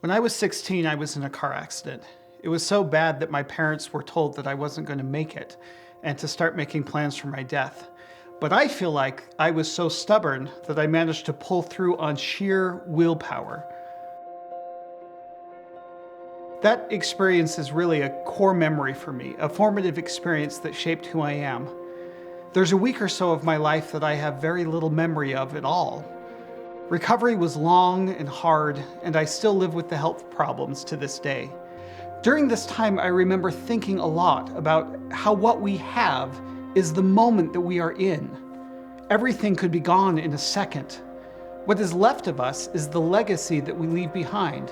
When I was 16, I was in a car accident. It was so bad that my parents were told that I wasn't going to make it and to start making plans for my death. But I feel like I was so stubborn that I managed to pull through on sheer willpower. That experience is really a core memory for me, a formative experience that shaped who I am. There's a week or so of my life that I have very little memory of at all. Recovery was long and hard, and I still live with the health problems to this day. During this time, I remember thinking a lot about how what we have is the moment that we are in. Everything could be gone in a second. What is left of us is the legacy that we leave behind.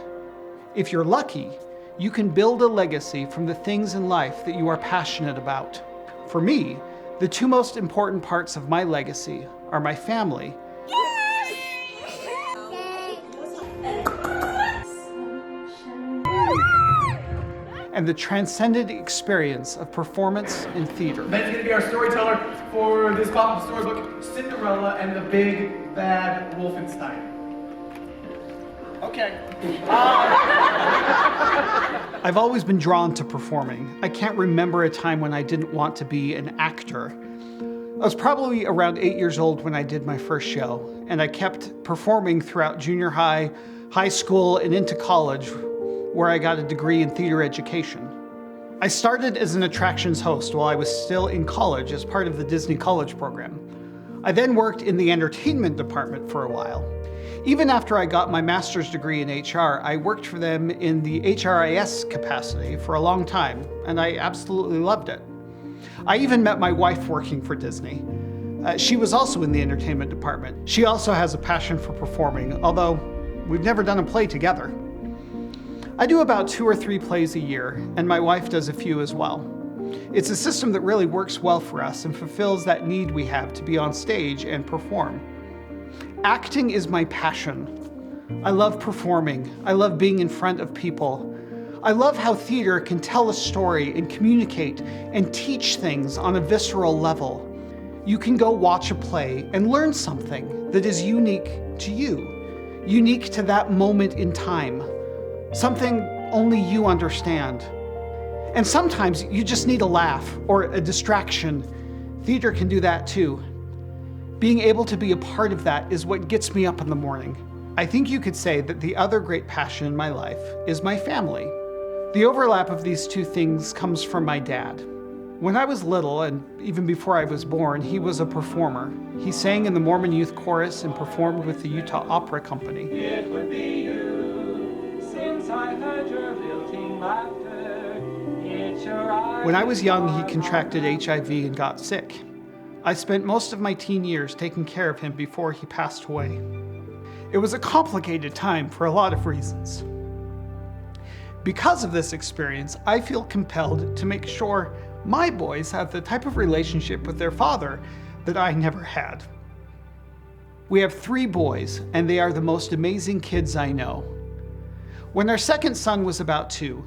If you're lucky, you can build a legacy from the things in life that you are passionate about. For me, the two most important parts of my legacy are my family and the transcendent experience of performance in theater. Ben's gonna be our storyteller for this pop-up storybook, Cinderella and the Big Bad Wolfenstein. Okay. I've always been drawn to performing. I can't remember a time when I didn't want to be an actor. I was probably around 8 years old when I did my first show, and I kept performing throughout junior high, high school, and into college, where I got a degree in theater education. I started as an attractions host while I was still in college as part of the Disney College program. I then worked in the entertainment department for a while. Even after I got my master's degree in HR, I worked for them in the HRIS capacity for a long time, and I absolutely loved it. I even met my wife working for Disney. She was also in the entertainment department. She also has a passion for performing, although we've never done a play together. I do about 2 or 3 plays a year, and my wife does a few as well. It's a system that really works well for us and fulfills that need we have to be on stage and perform. Acting is my passion. I love performing. I love being in front of people. I love how theater can tell a story and communicate and teach things on a visceral level. You can go watch a play and learn something that is unique to you, unique to that moment in time. Something only you understand. And sometimes you just need a laugh or a distraction. Theater can do that too. Being able to be a part of that is what gets me up in the morning. I think you could say that the other great passion in my life is my family. The overlap of these two things comes from my dad. When I was little, and even before I was born, he was a performer. He sang in the Mormon Youth Chorus and performed with the Utah Opera Company. It would be you, since I heard your lilting laughter. It's your eyes. When I was young, he contracted HIV and got sick. I spent most of my teen years taking care of him before he passed away. It was a complicated time for a lot of reasons. Because of this experience, I feel compelled to make sure my boys have the type of relationship with their father that I never had. We have 3 boys, and they are the most amazing kids I know. When our second son was about 2,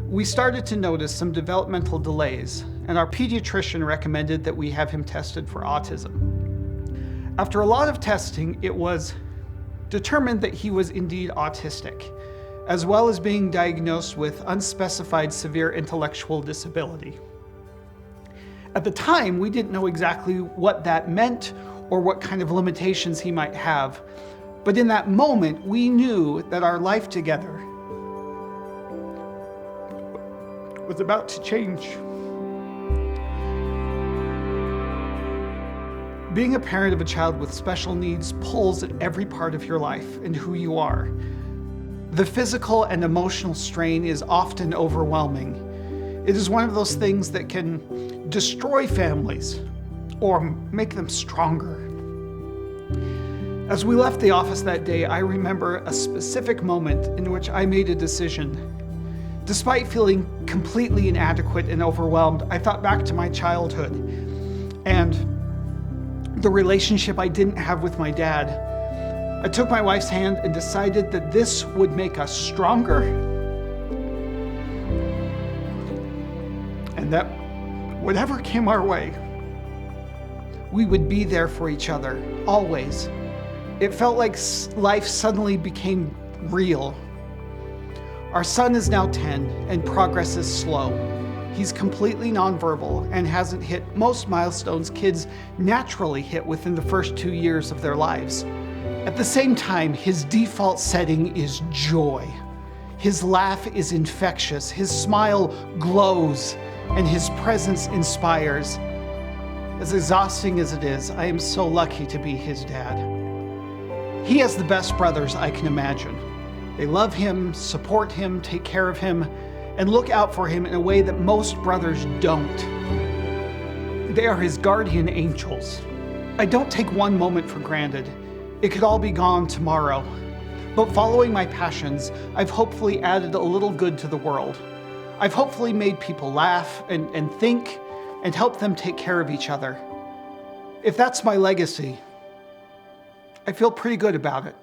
we started to notice some developmental delays, and our pediatrician recommended that we have him tested for autism. After a lot of testing, it was determined that he was indeed autistic, as well as being diagnosed with unspecified severe intellectual disability. At the time, we didn't know exactly what that meant or what kind of limitations he might have, but in that moment, we knew that our life together was about to change. Being a parent of a child with special needs pulls at every part of your life and who you are. The physical and emotional strain is often overwhelming. It is one of those things that can destroy families or make them stronger. As we left the office that day, I remember a specific moment in which I made a decision. Despite feeling completely inadequate and overwhelmed, I thought back to my childhood and the relationship I didn't have with my dad. I took my wife's hand and decided that this would make us stronger, and that whatever came our way, we would be there for each other, always. It felt like life suddenly became real. Our son is now 10 and progress is slow. He's completely nonverbal and hasn't hit most milestones kids naturally hit within the first 2 years of their lives. At the same time, his default setting is joy. His laugh is infectious, his smile glows, and his presence inspires. As exhausting as it is, I am so lucky to be his dad. He has the best brothers I can imagine. They love him, support him, take care of him, and look out for him in a way that most brothers don't. They are his guardian angels. I don't take one moment for granted. It could all be gone tomorrow. But following my passions, I've hopefully added a little good to the world. I've hopefully made people laugh and think and help them take care of each other. If that's my legacy, I feel pretty good about it.